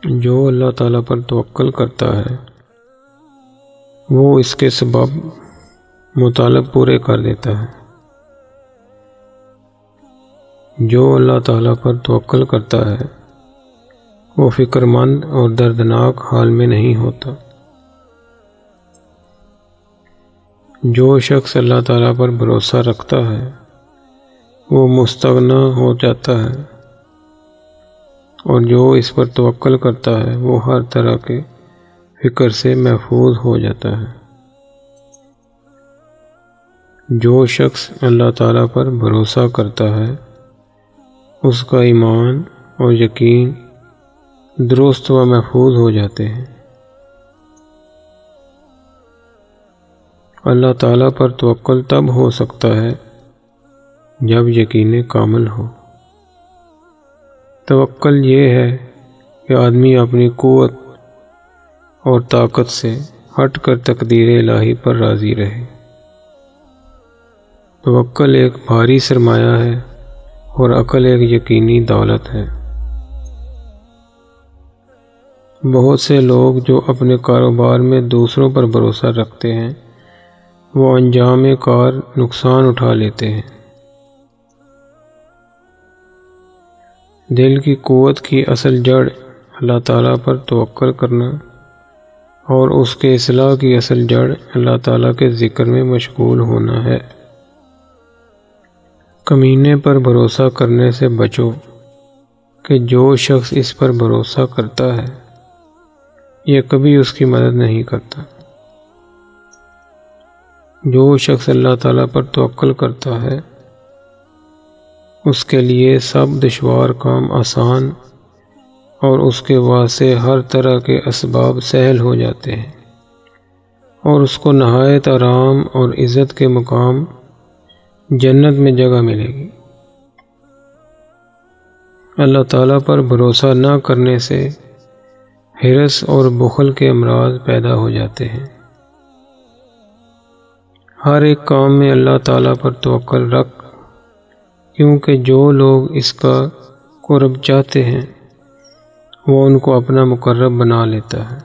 جو اللہ تعالیٰ پر توکل کرتا ہے وہ اس کے سبب مطالب پورے کر دیتا ہے۔ جو اللہ تعالیٰ پر توکل کرتا ہے وہ فکر مند اور دردناک حال میں نہیں ہوتا۔ جو شخص اللہ تعالیٰ پر بھروسہ رکھتا ہے وہ مستغنی ہو جاتا ہے، اور جو اس پر توکل کرتا ہے وہ ہر طرح کے فکر سے محفوظ ہو جاتا ہے۔ جو شخص اللہ تعالیٰ پر بھروسہ کرتا ہے اس کا ایمان اور یقین درست و محفوظ ہو جاتے ہیں۔ اللہ تعالیٰ پر توکل تب ہو سکتا ہے جب یقین کامل ہو۔ توکل یہ ہے کہ آدمی اپنی قوت اور طاقت سے ہٹ کر تقدیر الہی پر راضی رہے۔ توکل ایک بھاری سرمایہ ہے اور عقل ایک یقینی دولت ہے۔ بہت سے لوگ جو اپنے کاروبار میں دوسروں پر بھروسہ رکھتے ہیں وہ انجام کار نقصان اٹھا لیتے ہیں۔ دل کی قوت کی اصل جڑ اللہ تعالیٰ پر توکل کرنا اور اس کے اصلاح کی اصل جڑ اللہ تعالیٰ کے ذکر میں مشغول ہونا ہے۔ کمینے پر بھروسہ کرنے سے بچو کہ جو شخص اس پر بھروسہ کرتا ہے یہ کبھی اس کی مدد نہیں کرتا۔ جو شخص اللہ تعالیٰ پر توکل کرتا ہے اس کے لیے سب دشوار کام آسان اور اس کے واسطے ہر طرح کے اسباب سہل ہو جاتے ہیں، اور اس کو نہایت آرام اور عزت کے مقام جنت میں جگہ ملے گی۔ اللہ تعالیٰ پر بھروسہ نہ کرنے سے حرص اور بخل کے امراض پیدا ہو جاتے ہیں۔ ہر ایک کام میں اللہ تعالیٰ پر توکل رکھ، کیونکہ جو لوگ اس کا قرب چاہتے ہیں وہ ان کو اپنا مقرب بنا لیتا ہے۔